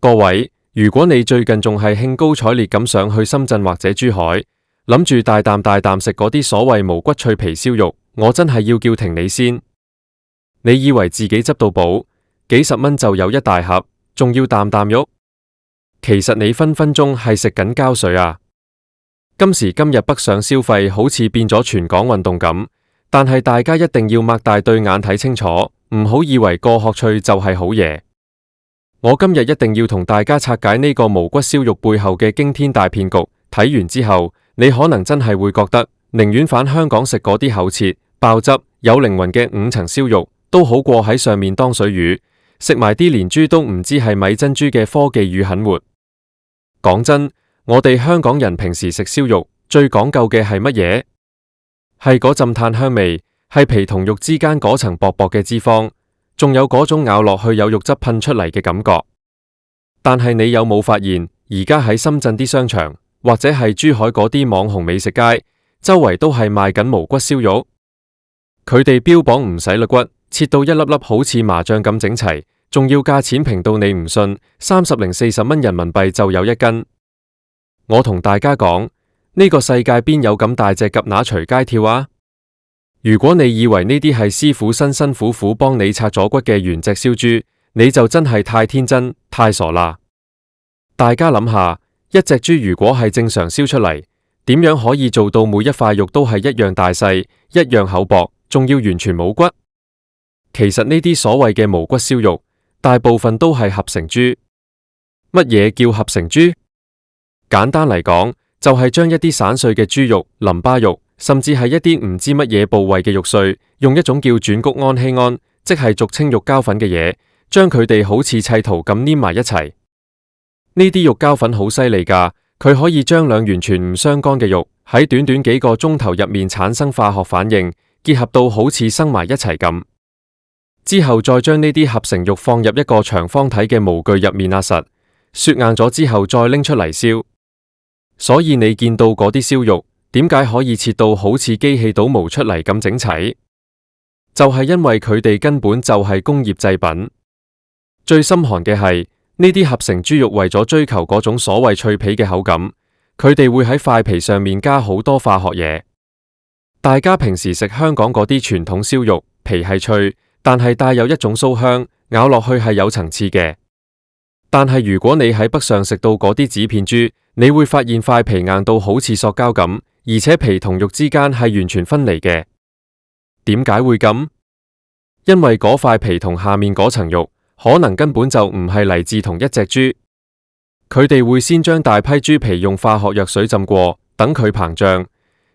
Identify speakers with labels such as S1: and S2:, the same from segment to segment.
S1: 各位，如果你最近仲係興高采烈咁想去深圳或者珠海，諗住大啖食嗰啲所謂無骨脆皮燒肉，我真係要叫停你先。你以為自己執到寶，幾十蚊就有一大盒，仲要啖肉？其實你分分鐘係食緊膠水啊！今時今日北上消費好似變咗全港運動咁，但係大家一定要擘大對眼睇清楚，唔好以為過殼脆就係好嘢。我今日一定要同大家拆解呢個無骨燒肉背後嘅驚天大騙局。睇完之後，你可能真係會覺得，寧願返香港食嗰啲厚切、爆汁、有靈魂嘅5層燒肉，都好過喺上面當水魚，食埋啲連豬都唔知係米珍珠嘅科技與狠活。講真，我哋香港人平時食燒肉最講究嘅係乜嘢？係嗰陣炭香味，係皮同肉之間嗰層薄薄嘅脂肪，仲有嗰種咬落去有肉汁噴出嚟嘅感覺。但係你有冇發現，而家喺深圳啲商場，或者係珠海嗰啲網紅美食街，周圍都係賣緊無骨燒肉。佢哋標榜唔使肋骨，切到一粒粒好似麻醬咁整齊，仲要價錢平到你唔信，30零40蚊人民幣就有一斤。我同大家講，呢個世界邊有咁大隻蛤乸隨街跳啊？如果你以為呢啲係師傅辛辛苦苦幫你拆咗骨嘅原隻燒豬，你就真係太天真、太傻啦！大家諗下，一隻豬如果係正常燒出嚟，點樣可以做到每一塊肉都係一樣大細、一樣厚薄，仲要完全冇骨？其實呢啲所謂嘅無骨燒肉，大部分都係合成豬。乜嘢叫合成豬？簡單嚟講，就係將一啲散碎嘅豬肉、淋巴肉，甚至係一啲唔知乜嘢部位嘅肉碎，用一種叫轉谷氨酰胺，即係俗稱肉膠粉嘅嘢，將佢哋好似砌圖咁黏埋一齊。呢啲肉膠粉好犀利㗎，佢可以將兩完全唔相干嘅肉喺短短幾個鐘頭入面產生化學反應，結合到好似生埋一齊咁。之後再將呢啲合成肉放入一個長方體嘅模具入面壓實，雪硬咗之後再拎出嚟燒。所以你見到嗰啲燒肉點解可以切到好似機器倒模出嚟咁整齊？就係因為佢哋根本就係工業製品。最心寒嘅係，呢啲合成豬肉為咗追求嗰種所謂脆皮嘅口感，佢哋會喺塊皮上面加好多化學嘢。大家平時食香港嗰啲傳統燒肉，皮係脆，但係帶有一種酥香，咬落去係有層次嘅。但係如果你喺北上食到嗰啲紙片豬，你會發現塊皮硬到好似塑膠咁，而且皮同肉之間係完全分離嘅。點解會咁？因為嗰塊皮同下面嗰層肉可能根本就唔係嚟自同一隻豬。佢哋會先將大批豬皮用化學藥水浸過，等佢膨脹，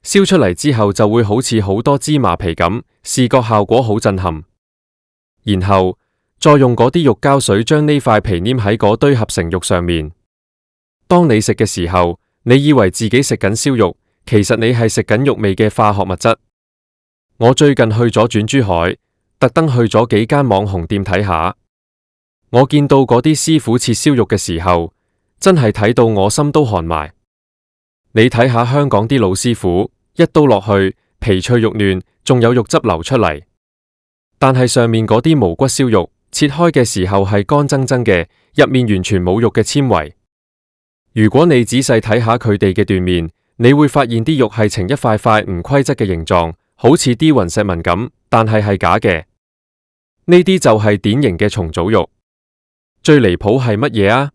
S1: 燒出嚟之後就會好似好多芝麻皮咁，視覺效果好震撼。然後再用嗰啲肉膠水將呢塊皮黏喺嗰堆合成肉上面。當你食嘅時候，你以為自己食緊燒肉，其實你係食緊肉味嘅化學物質。我最近去咗轉珠海，特登去咗幾間網紅店睇下。我見到嗰啲師傅切燒肉嘅時候，真係睇到我心都寒埋。你睇下香港啲老師傅，一刀落去，皮脆肉嫩，仲有肉汁流出嚟。但係上面嗰啲無骨燒肉，切開嘅時候係乾爭爭嘅，入面完全冇肉嘅纖維。如果你仔細睇下佢哋嘅斷面，你會發現啲肉係呈一塊塊唔規則嘅形狀，好似啲雲石紋咁，但係假嘅。呢啲就係典型嘅重組肉。最離譜係乜嘢啊？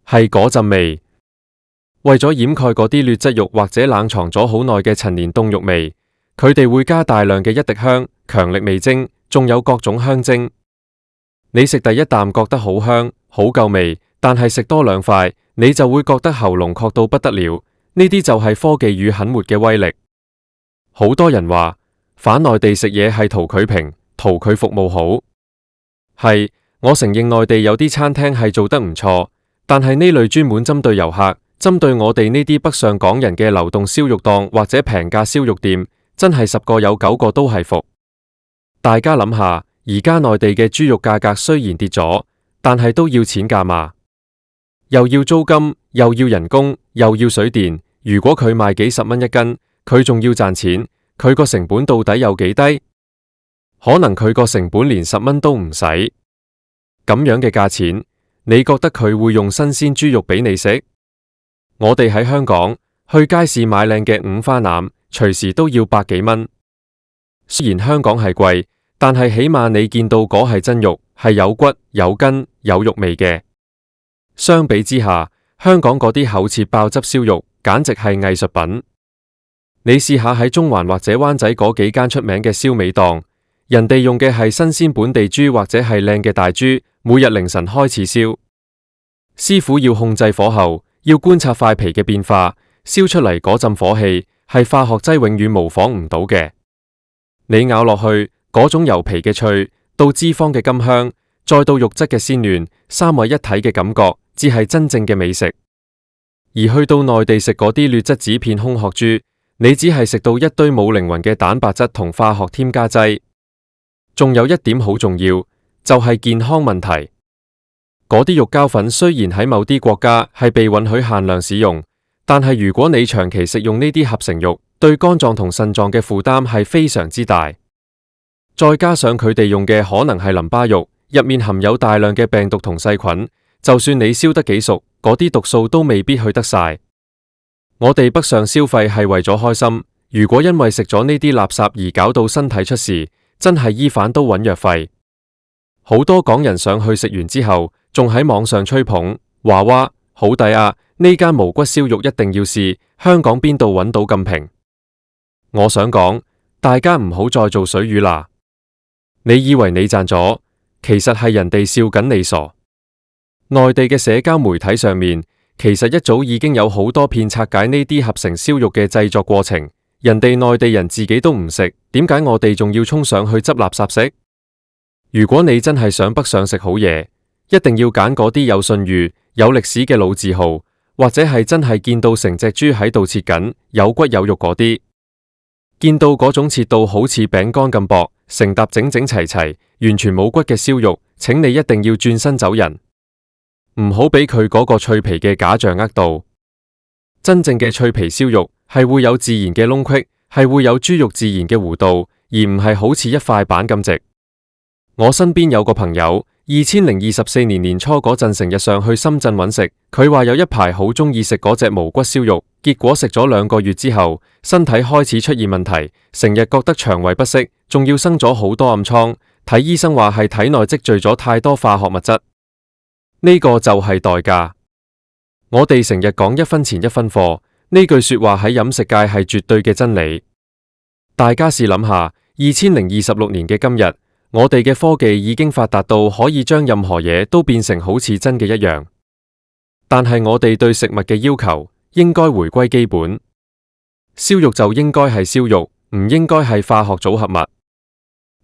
S1: 係嗰陣味。為咗掩蓋嗰啲劣質肉或者冷藏咗好耐嘅陳年凍肉味，佢哋會加大量嘅一滴香、強力味精，仲有各種香精。你食第一啖覺得好香、好夠味，但係食多2塊，你就會覺得喉嚨確到不得了。呢啲就係科技與狠活嘅威力。好多人話返內地食嘢係圖佢平，圖佢服務好。係，我承認內地有啲餐廳係做得唔錯，但係呢類專門針對遊客、針對我哋呢啲北上港人嘅流動燒肉檔或者平價燒肉店，真係10個有9個都係服。大家諗下，而家內地嘅豬肉價格雖然跌咗，但係都要錢㗎嘛，又要租金，又要人工，又要水電。如果佢賣幾十蚊一斤，佢仲要賺錢，佢個成本到底有幾低？可能佢個成本連10蚊都唔使。咁樣嘅價錢，你覺得佢會用新鮮豬肉俾你食？我哋喺香港去街市買靚嘅五花腩，隨時都要百幾蚊。雖然香港係貴，但係起碼你見到嗰係真肉，係有骨、有筋、有肉味嘅。相比之下，香港嗰啲厚切爆汁燒肉，簡直係藝術品。你試下喺中環或者灣仔嗰幾間出名嘅燒味檔，人哋用嘅係新鮮本地豬或者係靚嘅大豬，每日凌晨開始燒，師傅要控制火候，要觀察塊皮嘅變化，燒出嚟嗰陣火氣係化學劑永遠模仿唔到嘅。你咬落去嗰種油皮嘅脆，到脂肪嘅甘香，再到肉質嘅鮮嫩，三位一體嘅感覺，至係真正嘅美食。而去到內地食嗰啲劣質紙片空殼豬，你只係食到一堆冇靈魂嘅蛋白質同化學添加劑。仲有一點好重要，就係健康問題。嗰啲肉膠粉雖然喺某啲國家係被允許限量使用，但係如果你長期食用呢啲合成肉，對肝臟同腎臟嘅負擔係非常之大。再加上佢哋用嘅可能係淋巴肉，入面含有大量嘅病毒同細菌，就算你燒得幾熟，嗰啲毒素都未必去得晒。我哋北上消費係為咗開心，如果因為食咗呢啲垃圾而搞到身體出事，真係醫返都揾藥費。好多港人上去食完之後，仲喺網上吹捧，話哇好抵啊！呢間無骨燒肉一定要試，香港邊度揾到咁平？我想講，大家唔好再做水魚啦。你以為你賺咗，其實係人哋笑緊你傻。內地嘅社交媒體上面，其實一早已經有好多片拆解呢啲合成燒肉嘅製作過程，人哋內地人自己都唔食，點解我哋仲要衝上去執垃圾食？如果你真係想北上食好嘢，一定要揀嗰啲有信譽、有歷史嘅老字號，或者係真係見到成隻豬喺度切緊，有骨有肉嗰啲。見到嗰種切到好似餅乾咁薄，成沓整整齊齊，完全冇骨嘅燒肉，請你一定要轉身走人。唔好俾佢嗰個脆皮嘅假象呃到，真正嘅脆皮燒肉係會有自然嘅窿隙，係會有豬肉自然嘅弧度，而唔係好似一塊板咁直。我身邊有個朋友，2024年年初嗰陣成日上去深圳揾食，佢話有一排好鍾意食嗰隻無骨燒肉，結果食咗2個月之後，身體開始出現問題，成日覺得腸胃不適，仲要生咗好多暗瘡，睇醫生話係體內積聚咗太多化學物質。呢個就係代價。我哋成日講一分錢一分貨，呢句說話喺飲食界係絕對嘅真理。大家試諗下，2026年嘅今日，我哋嘅科技已經發達到可以將任何嘢都變成好似真嘅一樣。但係我哋對食物嘅要求應該回歸基本，燒肉就應該係燒肉，唔應該係化學組合物。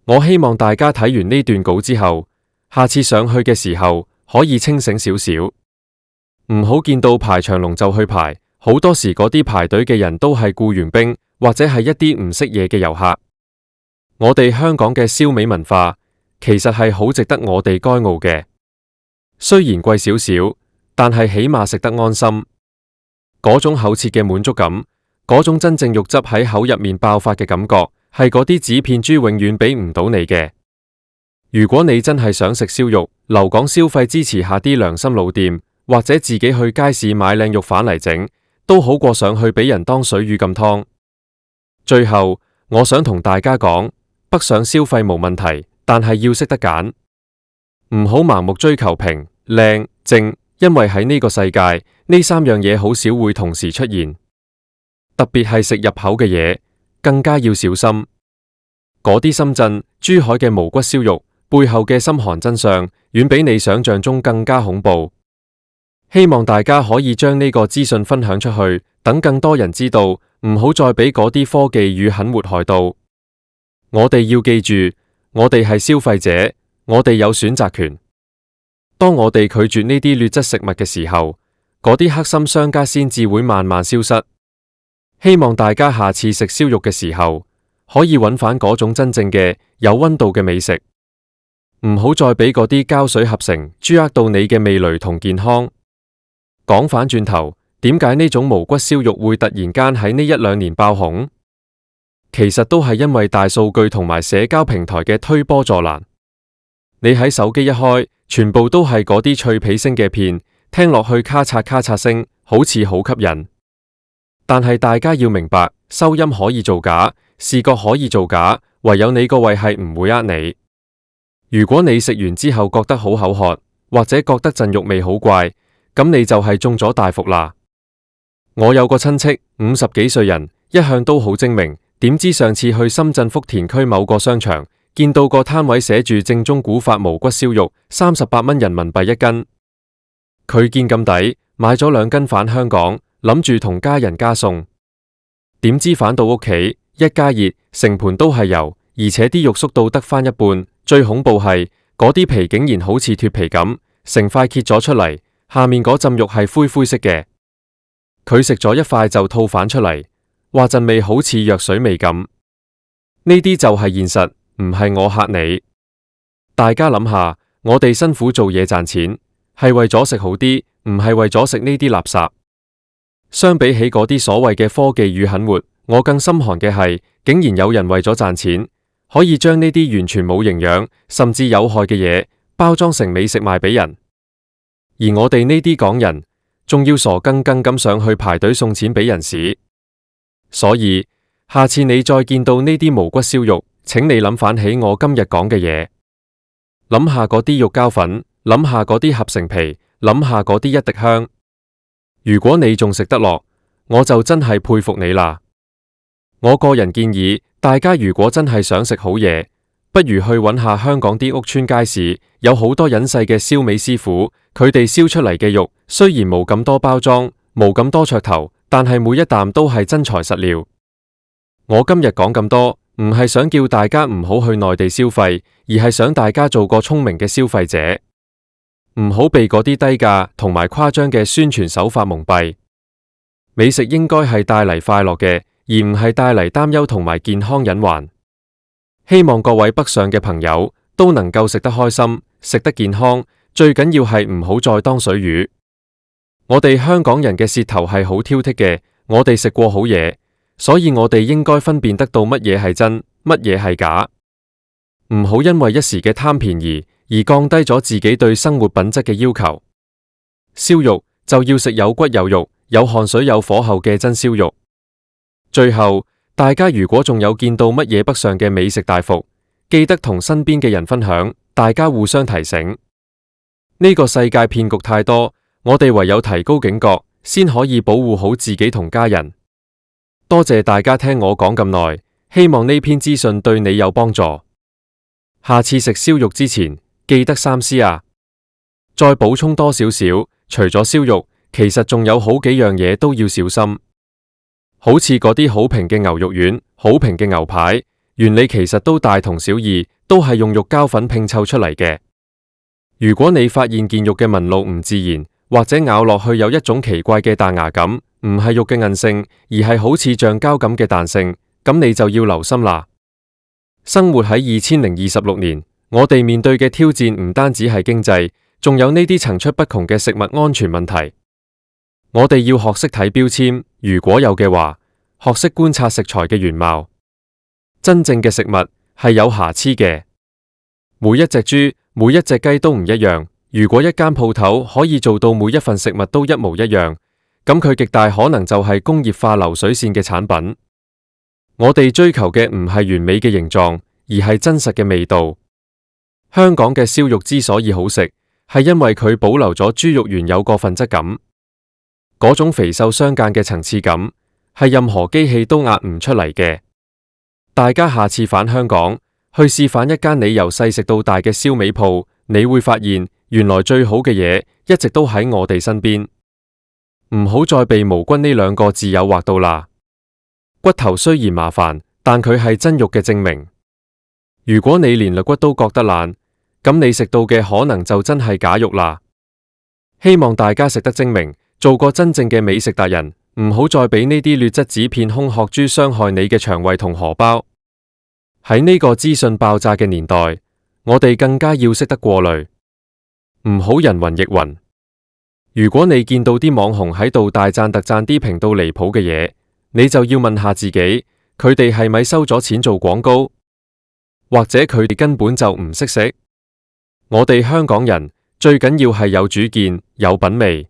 S1: 我希望大家睇完呢段稿之後，下次上去嘅時候，可以清醒少少，唔好見到排長龍就去排，好多時嗰啲排隊嘅人都係僱傭兵，或者係一啲唔識嘢嘅遊客。我哋香港嘅燒味文化，其實係好值得我哋該傲嘅。雖然貴少少，但係起碼食得安心。嗰種厚切嘅滿足感，嗰種真正肉汁喺口入面爆發嘅感覺，係嗰啲紙片豬永遠俾唔到你嘅。如果你真係想食燒肉，留港消費支持下啲良心老店，或者自己去街市買靚肉返嚟整，都好過上去俾人當水魚咁劏。最後，我想同大家講，北上消費無問題，但係要識得揀，唔好盲目追求平、靚、正，因為喺呢個世界，呢3樣嘢好少會同時出現。特別係食入口嘅嘢，更加要小心。嗰啲深圳、珠海嘅無骨燒肉，背後嘅心寒真相，遠比你想象中更加恐怖。希望大家可以將呢個資訊分享出去，等更多人知道，唔好再俾嗰啲科技與狠活害到。我哋要記住，我哋係消費者，我哋有選擇權。當我哋拒絕呢啲劣質食物嘅時候，嗰啲黑心商家先至會慢慢消失。希望大家下次食燒肉嘅時候，可以揾返嗰種真正嘅有溫度嘅美食。唔好再俾嗰啲膠水合成豬呃到你嘅味蕾同健康。講返轉頭，點解呢種無骨燒肉會突然間喺呢1-2年爆紅？其實都係因為大數據同埋社交平台嘅推波助瀾。你喺手機一開，全部都係嗰啲脆皮聲嘅片，聽落去咔嚓咔嚓聲，好似好吸引。但係大家要明白，收音可以造假，視覺可以造假，唯有你個胃係唔會呃你。如果你食完之後覺得好口渴，或者覺得陣肉味好怪，咁你就係中咗大伏啦。我有個親戚50幾歲人，一向都好精明，點知上次去深圳福田區某個商場，見到個攤位寫住正宗古法無骨燒肉，38蚊人民幣一斤。佢見咁抵，買咗2斤返香港，諗住同家人加餸。點知返到屋企，一加熱，成盤都係油，而且啲肉縮到得返一半。最恐怖係嗰啲皮竟然好似脫皮咁，成塊揭咗出嚟，下面嗰浸肉係灰灰色嘅。佢食咗一塊就吐返出嚟，話陣味好似藥水味咁。呢啲就係現實，唔係我嚇你。大家諗下，我哋辛苦做嘢賺錢，係為咗食好啲，唔係為咗食呢啲垃圾。相比起嗰啲所謂嘅科技與狠活，我更心寒嘅係，竟然有人為咗賺錢，可以將呢啲完全冇營養，甚至有害嘅嘢包裝成美食賣俾人。而我哋呢啲港人，仲要傻更更咁上去排隊送錢俾人士。所以下次你再見到呢啲無骨燒肉，請你諗返起我今日講嘅嘢，諗下嗰啲肉膠粉，諗下嗰啲合成皮，諗下嗰啲一滴香。如果你仲食得落，我就真係佩服你啦。我個人建議，大家如果真係想食好嘢，不如去揾下香港啲屋村街市，有好多隱世嘅燒味師傅，佢哋燒出嚟嘅肉雖然冇咁多包裝，冇咁多噱頭，但係每一啖都係真材實料。我今日講咁多，唔係想叫大家唔好去內地消費，而係想大家做個聰明嘅消費者。唔好被嗰啲低價同埋誇張嘅宣傳手法蒙蔽。美食應該係帶嚟快樂嘅，而唔係帶嚟擔憂同埋健康隱患。希望各位北上嘅朋友都能夠食得開心，食得健康，最緊要係唔好再當水魚。我哋香港人嘅舌頭係好挑剔嘅，我哋食過好嘢，所以我哋應該分辨得到乜嘢係真，乜嘢係假。唔好因為一時嘅貪便宜而降低咗自己對生活品質嘅要求。燒肉就要食有骨有肉、有汗水有火候嘅真燒肉。最後，大家如果仲有見到乜嘢北上嘅美食大伏，記得同身邊嘅人分享，大家互相提醒。呢個世界騙局太多，我哋唯有提高警覺，先可以保護好自己同家人。多謝大家聽我講咁耐，希望呢篇資訊對你有幫助。下次食燒肉之前，記得三思啊！再補充多少少，除咗燒肉，其實仲有好幾樣嘢都要小心。好似嗰啲好平嘅牛肉丸、好平嘅牛排，原理其實都大同小異，都係用肉膠粉拼湊出嚟嘅。如果你發現件肉嘅紋路唔自然，或者咬落去有一種奇怪嘅彈牙感，唔係肉嘅韌性，而係好似橡膠咁嘅彈性，咁你就要留心啦。生活喺2026年，我哋面對嘅挑戰唔單止係經濟，仲有呢啲層出不窮嘅食物安全問題。我哋要學識睇標籤，如果有嘅話，學識觀察食材嘅原貌。真正嘅食物係有瑕疵嘅，每一隻豬、每一隻雞都唔一樣。如果一間鋪頭可以做到每一份食物都一模一樣，咁佢極大可能就係工業化流水線嘅產品。我哋追求嘅唔係完美嘅形狀，而係真實嘅味道。香港嘅燒肉之所以好食，係因為佢保留咗豬肉原有個份質感，嗰種肥瘦相間嘅層次感，係任何機器都壓唔出嚟嘅。大家下次返香港，去試返一間你由細食到大嘅燒味鋪，你會發現原來最好嘅嘢一直都喺我哋身邊。唔好再被無骨呢2個字誘惑到啦。骨頭雖然麻煩，但佢係真肉嘅證明。如果你連肋骨都覺得爛，咁你食到嘅可能就真係假肉啦。希望大家食得精明，做個真正嘅美食達人，唔好再俾呢啲劣質紙片空殼豬傷害你嘅腸胃同荷包。喺呢個資訊爆炸嘅年代，我哋更加要識得過濾，唔好人云亦云。如果你見到啲網紅喺度大讚特讚啲平到離譜嘅嘢，你就要問下自己，佢哋係咪收咗錢做廣告，或者佢哋根本就唔識食？我哋香港人最緊要係有主見、有品味。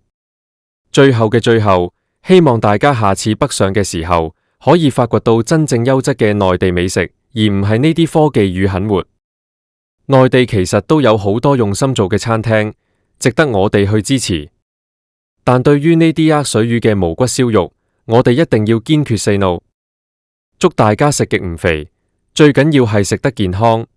S1: 最後嘅最後，希望大家下次北上嘅時候，可以發掘到真正優質嘅內地美食，而唔係呢啲科技與狠活。內地其實都有好多用心做嘅餐廳，值得我哋去支持。但對於呢啲呃水魚嘅無骨燒肉，我哋一定要堅決say no。祝大家食極唔肥，最緊要係食得健康。